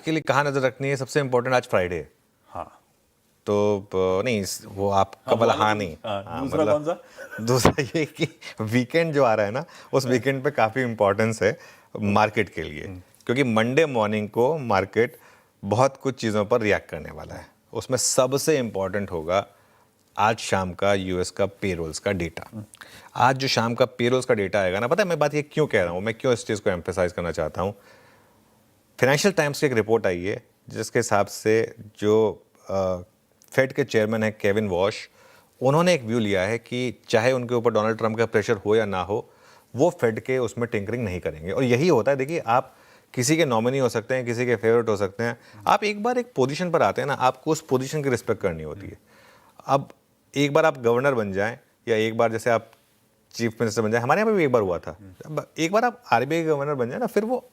के लिए कहाँ नजर रखनी है, सबसे इंपॉर्टेंट आज फ्राइडे है, हाँ तो नहीं वो आपका वाला हाँ नहीं, दूसरा कौन सा? दूसरा ये कि वीकेंड जो आ रहा है ना, उस वीकेंड पे काफ़ी इंपॉर्टेंस है मार्केट के लिए, क्योंकि मंडे मॉर्निंग को मार्केट बहुत कुछ चीज़ों पर रिएक्ट करने वाला है। उसमें सबसे इंपॉर्टेंट होगा आज शाम का यूएस का पेरोल्स का डेटा। आज जो शाम का पेरोल्स का डेटा आएगा ना, पता है मैं बात ये क्यों कह रहा हूँ, मैं क्यों इस चीज़ को एम्फेसाइज करना चाहता हूँ। फाइनेंशियल टाइम्स की एक रिपोर्ट आई है जिसके हिसाब से जो फेड के चेयरमैन है केविन वॉश, उन्होंने एक व्यू लिया है कि चाहे उनके ऊपर डोनाल्ड ट्रंप का प्रेशर हो या ना हो, वो फेड के उसमें टिंकरिंग नहीं करेंगे। और यही होता है, देखिए आप किसी के नॉमिनी हो सकते हैं, किसी के फेवरेट हो सकते हैं, आप एक बार एक पोजीशन पर आते हैं ना, आपको उस पोजीशन की रिस्पेक्ट करनी होती है। अब एक बार आप गवर्नर बन जाएं या एक बार जैसे आप चीफ मिनिस्टर बन जाए, हमारे यहाँ पे भी एक बार हुआ था, एक बार आप आरबीआई के गवर्नर बन जाए ना, फिर वो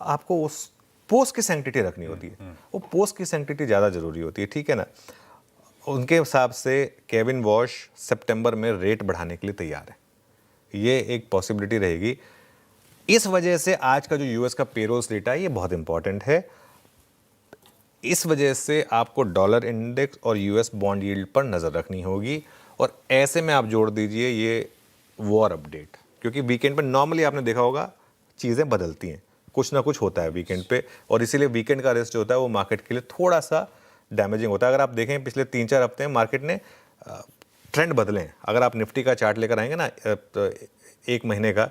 आपको उस पोस्ट की सैंक्टिटी रखनी होती है, वो पोस्ट की सैंक्टिटी ज़्यादा ज़रूरी होती है, ठीक है ना। उनके हिसाब से केविन वॉश सितंबर में रेट बढ़ाने के लिए तैयार है, ये एक पॉसिबिलिटी रहेगी। इस वजह से आज का जो यूएस का पेरोल्स डेटा है ये बहुत इंपॉर्टेंट है। इस वजह से आपको डॉलर इंडेक्स और यूएस बॉन्ड यील्ड पर नज़र रखनी होगी। और ऐसे में आप जोड़ दीजिए ये वॉर अपडेट, क्योंकि वीकेंड पर नॉर्मली आपने देखा होगा चीज़ें बदलती हैं, कुछ ना कुछ होता है वीकेंड पे, और इसीलिए वीकेंड का रेस्ट जो होता है वो मार्केट के लिए थोड़ा सा डैमेजिंग होता है। अगर आप देखें पिछले 3-4 हफ्ते में मार्केट ने ट्रेंड बदले हैं। अगर आप निफ्टी का चार्ट लेकर आएंगे ना, तो एक महीने का,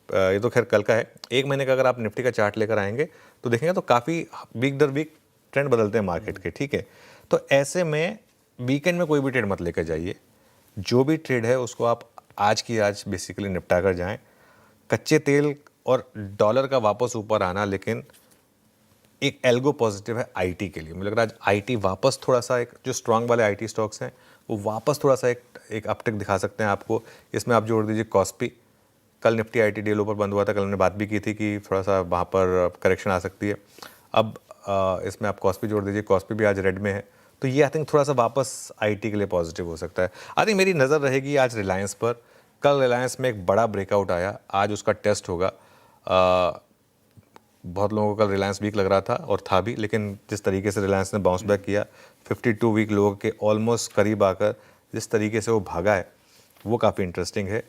ये तो खैर कल का है, एक महीने का अगर आप निफ्टी का चार्ट लेकर आएंगे तो देखेंगे तो काफ़ी वीक दर वीक ट्रेंड बदलते हैं मार्केट के, ठीक है। तो ऐसे में वीकेंड में कोई भी ट्रेड मत लेकर जाइए, जो भी ट्रेड है उसको आप आज की आज बेसिकली निपटा कर जाएं। कच्चे तेल और डॉलर का वापस ऊपर आना, लेकिन एक एल्गो पॉजिटिव है आईटी के लिए। मुझे लग रहा है आज आईटी वापस थोड़ा सा, एक जो स्ट्रांग वाले आईटी स्टॉक्स हैं वो वापस थोड़ा सा एक अपटिक दिखा सकते हैं आपको। इसमें आप जोड़ दीजिए कॉस्पी, कल निफ्टी आईटी डे लो पर बंद हुआ था, कल हमने बात भी की थी कि थोड़ा सा वहाँ पर करेक्शन आ सकती है। अब इसमें आप कॉस्पी जोड़ दीजिए, कॉस्पी भी आज रेड में है, तो ये आई थिंक थोड़ा सा वापस आईटी के लिए पॉजिटिव हो सकता है। आई थिंक मेरी नज़र रहेगी आज रिलायंस पर। कल रिलायंस में एक बड़ा ब्रेकआउट आया, आज उसका टेस्ट होगा। बहुत लोगों को कल रिलायंस वीक लग रहा था और था भी, लेकिन जिस तरीके से रिलायंस ने बाउंस बैक किया 52 वीक लोगों के ऑलमोस्ट करीब आकर जिस तरीके से वो भागा है वो काफ़ी इंटरेस्टिंग है।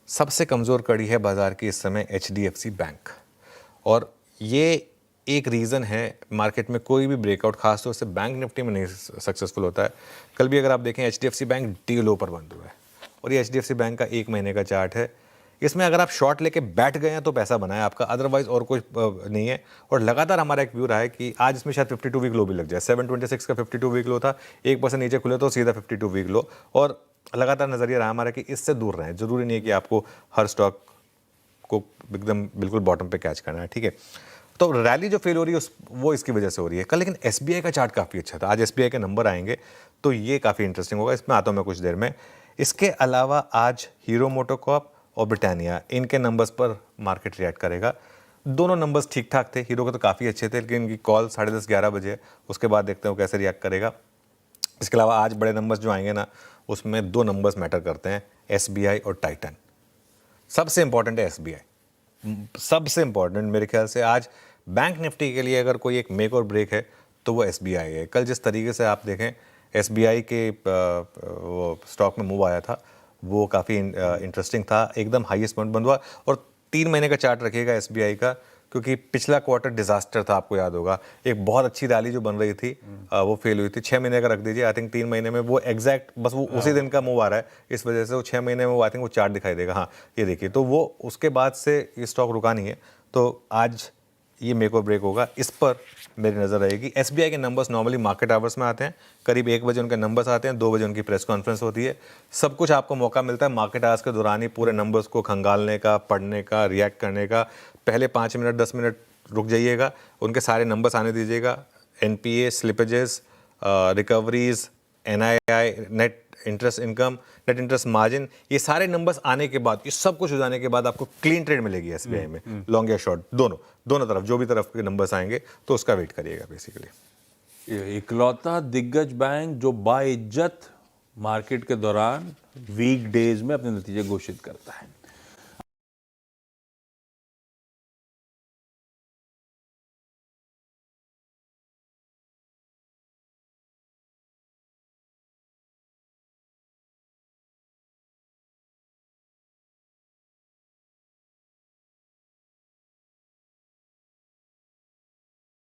सबसे कमज़ोर कड़ी है बाज़ार की इस समय एचडीएफसी बैंक, और ये एक रीज़न है मार्केट में कोई भी ब्रेकआउट खासतौर से बैंक निफ्टी में नहीं सक्सेसफुल होता है। कल भी अगर आप देखें एचडीएफसी बैंक डी लो पर बंद हुआ है, और ये एचडीएफसी बैंक का एक महीने का चार्ट है। इसमें अगर आप शॉर्ट लेके बैठ गए हैं तो पैसा बना है आपका, अदरवाइज और कुछ नहीं है। और लगातार हमारा एक व्यू रहा है कि आज इसमें शायद 52 वीक लो भी लग जाए। 726 का 52 वीक लो था, 1% नीचे खुले तो सीधा 52 वीक लो, और लगातार नजरिया रहा हमारा कि इससे दूर रहें। जरूरी नहीं है कि आपको हर स्टॉक को एकदम बिल्कुल बॉटम पे कैच करना है, ठीक है। तो रैली जो फेल हो रही है वो इसकी वजह से हो रही है कल। लेकिन एसबीआई का चार्ट काफ़ी अच्छा था, आज एसबीआई के नंबर आएंगे तो ये काफ़ी इंटरेस्टिंग होगा, इसमें आता हूँ मैं कुछ देर में। इसके अलावा आज हीरो मोटोकॉर्प और ब्रिटानिया, इनके नंबर्स पर मार्केट रिएक्ट करेगा। दोनों नंबर्स ठीक ठाक थे, हीरो के तो काफ़ी अच्छे थे, लेकिन इनकी कॉल 10:30-11 बजे है, उसके बाद देखते हैं वो कैसे रिएक्ट करेगा। इसके अलावा आज बड़े नंबर्स जो आएंगे ना, उसमें 2 नंबर्स मैटर करते हैं, एसबीआई और टाइटन। सबसे इंपॉर्टेंट है एसबीआई, सबसे इंपॉर्टेंट मेरे ख्याल से आज बैंक निफ्टी के लिए अगर कोई एक मेक और ब्रेक है तो वो एसबीआई है। कल जिस तरीके से आप देखें एसबीआई के वो स्टॉक में मूव आया था वो काफ़ी इंटरेस्टिंग था, एकदम हाईएस्ट पॉइंट बंद हुआ। और 3 महीने का चार्ट रखिएगा एसबीआई का, क्योंकि पिछला क्वार्टर डिजास्टर था, आपको याद होगा। एक बहुत अच्छी रैली जो बन रही थी वो फेल हुई थी। 6 महीने का रख दीजिए, आई थिंक 3 महीने में वो एग्जैक्ट बस वो उसी दिन का मूव आ रहा है, इस वजह से वो 6 महीने में वो आई थिंक वो चार्ट दिखाई देगा। हाँ ये देखिए, तो वो उसके बाद से ये स्टॉक रुका नहीं है, तो आज ये मेक और ब्रेक होगा, इस पर मेरी नज़र रहेगी। एसबीआई के नंबर्स नॉर्मली मार्केट आवर्स में आते हैं, करीब 1 बजे उनके नंबर्स आते हैं, 2 बजे उनकी प्रेस कॉन्फ्रेंस होती है। सब कुछ आपको मौका मिलता है मार्केट आवर्स के दौरान ही पूरे नंबर्स को खंगालने का, पढ़ने का, रिएक्ट करने का। पहले 5 मिनट 10 मिनट रुक जाइएगा, उनके सारे नंबर्स आने दीजिएगा, NPA, slippages, recoveries, NII, net interest income, net interest margin, ये सारे नंबर्स आने के बाद, ये सब कुछ हो जाने के बाद आपको क्लीन ट्रेड मिलेगी एसबीआई में, लॉन्ग या शॉर्ट दोनों तरफ, जो भी तरफ के नंबर्स आएंगे तो उसका वेट करिएगा बेसिकली। इकलौता दिग्गज बैंक जो बाइज्जत मार्केट के दौरान वीक डेज में अपने नतीजे घोषित करता है।